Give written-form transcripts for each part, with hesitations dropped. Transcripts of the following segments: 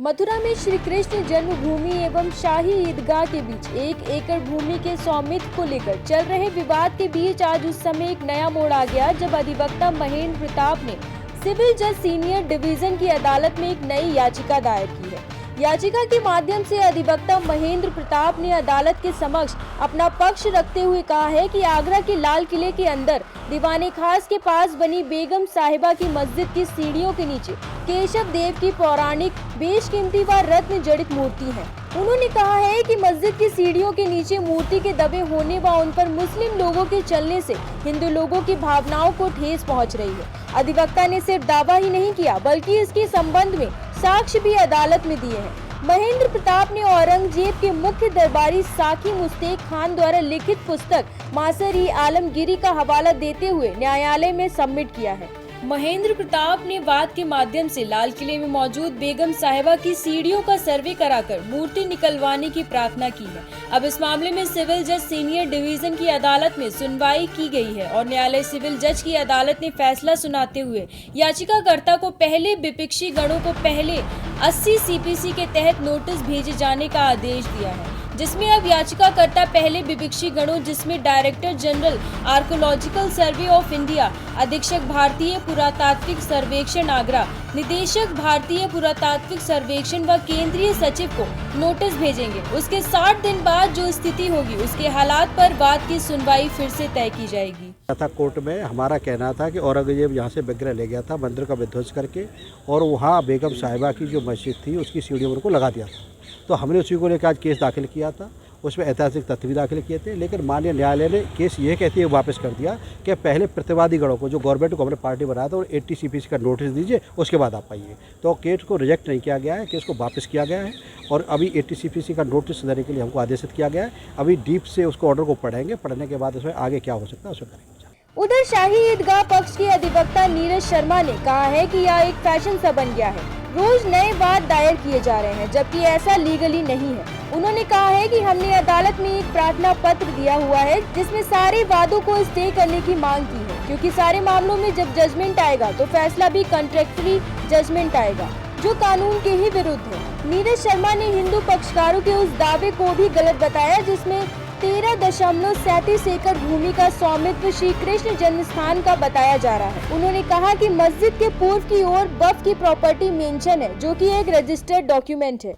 मथुरा में श्री कृष्ण जन्मभूमि एवं शाही ईदगाह के बीच 1 एकड़ भूमि के स्वामित्व को लेकर चल रहे विवाद के बीच आज उस समय एक नया मोड़ आ गया जब अधिवक्ता महेंद्र प्रताप ने सिविल जज सीनियर डिवीजन की अदालत में एक नई याचिका दायर की है। याचिका के माध्यम से अधिवक्ता महेंद्र प्रताप ने अदालत के समक्ष अपना पक्ष रखते हुए कहा है कि आगरा के लाल किले के अंदर दीवाने खास के पास बनी बेगम साहिबा की मस्जिद की सीढ़ियों के नीचे केशव देव की पौराणिक बेशकीमती व रत्न जड़ित मूर्ति है। उन्होंने कहा है कि मस्जिद की सीढ़ियों के नीचे मूर्ति के दबे होने व उन पर मुस्लिम लोगों के चलने से हिंदू लोगों की भावनाओं को ठेस पहुंच रही है। अधिवक्ता ने सिर्फ दावा ही नहीं किया बल्कि इसके संबंध में साक्ष्य भी अदालत में दिए हैं। महेंद्र प्रताप ने औरंगजेब के मुख्य दरबारी साकी मुश्ताक खान द्वारा लिखित पुस्तक मासर-ई-आलमगीरी का हवाला देते हुए न्यायालय में सबमिट किया है। महेंद्र प्रताप ने वाद के माध्यम से लाल किले में मौजूद बेगम साहिबा की सीढ़ियों का सर्वे कराकर मूर्ति निकलवाने की प्रार्थना की है। अब इस मामले में सिविल जज सीनियर डिवीजन की अदालत में सुनवाई की गई है और न्यायालय सिविल जज की अदालत ने फैसला सुनाते हुए याचिकाकर्ता को पहले विपक्षी गणों को पहले 80 CPC के तहत नोटिस भेजे जाने का आदेश दिया है, जिसमें अब याचिकाकर्ता पहले विपक्षी गणों जिसमें director general archaeological survey of India, अधीक्षक भारतीय पुरातात्विक सर्वेक्षण आगरा, निदेशक भारतीय पुरातात्विक सर्वेक्षण व केंद्रीय सचिव को नोटिस भेजेंगे। उसके 60 दिन बाद जो स्थिति होगी उसके हालात पर वाद की सुनवाई फिर से तय की जाएगी। था कोर्ट में हमारा कहना था कि औरंगजेब यहाँ से विग्रह ले गया था मंदिर का विध्वंस करके और वहाँ बेगम साहिबा की जो मस्जिद थी उसकी सीढ़ियों को लगा दिया था। तो हमने उसी को लेकर आज केस दाखिल किया था, उसमें ऐतिहासिक तथ्य भी दाखिल किए थे, लेकिन माननीय न्यायालय ने केस ये कहते हुए वापस कर दिया कि पहले प्रतिवादी गणों को जो गवर्नमेंट को हमने पार्टी बनाया था और 80 CPC का नोटिस दीजिए, उसके बाद आप आइए। तो केस को रिजेक्ट नहीं किया गया है, केस को वापस किया गया है और अभी 80 CPC का नोटिस देने के लिए हमको आदेशित किया गया है। अभी डीप से उसको ऑर्डर को पढ़ेंगे, पढ़ने के बाद उसमें आगे क्या हो सकता है उसमें करेंगे। उधर शाही ईदगाह पक्ष के अधिवक्ता नीरज शर्मा ने कहा है कि यह एक फैशन सा बन गया है, रोज नए वाद दायर किए जा रहे हैं जबकि ऐसा लीगली नहीं है। उन्होंने कहा है कि हमने अदालत में एक प्रार्थना पत्र दिया हुआ है जिसमें सारे वादों को स्टे करने की मांग की है, क्योंकि सारे मामलों में जब जजमेंट आएगा तो फैसला भी कॉन्ट्रैक्चुअली जजमेंट आएगा जो कानून के ही विरुद्ध है। नीरज शर्मा ने हिंदू पक्षकारों के उस दावे को भी गलत बताया जिसमें 13.37 एकड़ भूमि का स्वामित्व श्री कृष्ण जन्म स्थान का बताया जा रहा है। उन्होंने कहा कि मस्जिद के पूर्व की ओर वक्फ की प्रॉपर्टी मेंशन है जो कि एक रजिस्टर्ड डॉक्यूमेंट है।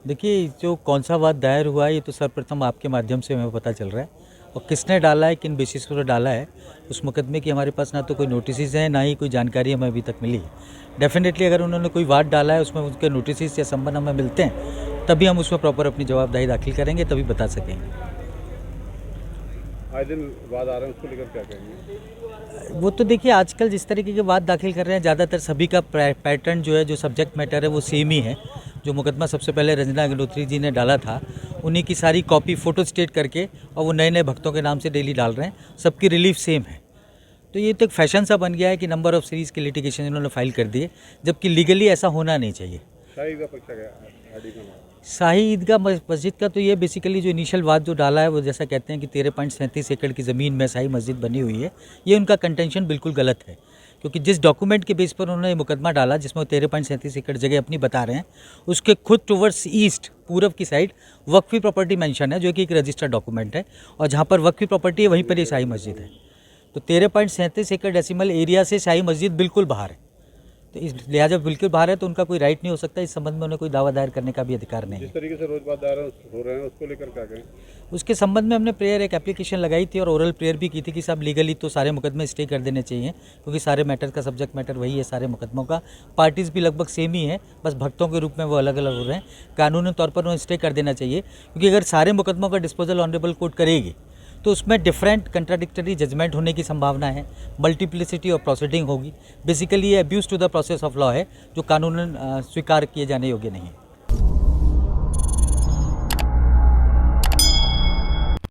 देखिए, जो कौन सा वाद दायर हुआ है ये तो सर्वप्रथम आपके माध्यम से हमें पता चल रहा है और किसने डाला है, किन बेसिस पर डाला है। उस मुकदमे की हमारे पास ना तो कोई नोटिस है ना ही कोई जानकारी हमें अभी तक मिली है। डेफिनेटली अगर उन्होंने कोई वाद डाला है उसमें उनके नोटिस या संबंध हमें मिलते हैं तभी हम उसमें प्रॉपर अपनी जवाबदेही दाखिल करेंगे, तभी बता सकेंगे। आए दिन वाद आ रहे हैं, उसको लेकर क्या कहेंगे? वो तो देखिए, आजकल जिस तरीके के वाद दाखिल कर रहे हैं ज़्यादातर सभी का पैटर्न जो है, जो सब्जेक्ट मैटर है वो सेम ही है। जो मुकदमा सबसे पहले रंजना अग्निहोत्री जी ने डाला था उन्हीं की सारी कॉपी फ़ोटो स्टेट करके और वो नए नए भक्तों के नाम से डेली डाल रहे हैं, सबकी रिलीफ सेम है। तो ये तो एक फैशन सा बन गया है कि नंबर ऑफ सीरीज़ के लिटिगेशन इन्होंने फाइल कर दिए, जबकि लीगली ऐसा होना नहीं चाहिए। शाही ईदगाह मस्जिद का तो ये बेसिकली जो इनिशियल वाद जो डाला है वो जैसा कहते हैं कि 13.37 एकड़ की ज़मीन में शाही मस्जिद बनी हुई है, ये उनका कंटेंशन बिल्कुल गलत है। क्योंकि जिस डॉक्यूमेंट के बेस पर उन्होंने मुकदमा डाला जिसमें वो 13.37 एकड़ जगह अपनी बता रहे हैं, उसके खुद टुवर्ड्स ईस्ट पूर्व की साइड वक्फी प्रॉपर्टी मेंशन है जो कि एक रजिस्टर्ड डॉक्यूमेंट है और जहाँ पर वक्फी प्रॉपर्टी है वहीं पर ये शाही मस्जिद है। तो 13.37 एकड़ डेसिमल एरिया से शाही मस्जिद बिल्कुल बाहर है। तो इस लिहाजा बिल्कुल बाहर है तो उनका कोई राइट नहीं हो सकता, इस संबंध में उन्हें कोई दावा दायर करने का भी अधिकार नहीं है। जिस तरीके से रोज बात दायर हो रहे हैं उसको लेकर क्या कहें? उसके संबंध में हमने प्रेयर एक एप्लीकेशन लगाई थी और ओरल प्रेयर भी की थी कि साहब लीगली तो सारे मुकदमे स्टे कर देने चाहिए, क्योंकि सारे मैटर का सब्जेक्ट मैटर वही है, सारे मुकदमों का पार्टीज़ भी लगभग सेम ही है, बस भक्तों के रूप में वो अलग अलग हो रहे हैं। कानूनी तौर पर उन्हें स्टे कर देना चाहिए, क्योंकि अगर सारे मुकदमों का डिस्पोजल ऑनरेबल कोर्ट करेगी तो उसमें डिफरेंट कंट्राडिक्टरी जजमेंट होने की संभावना है, मल्टीप्लिसिटी ऑफ प्रोसीडिंग होगी। बेसिकली ये abuse to the process of law है जो कानूनन स्वीकार किए जाने योग्य नहीं है।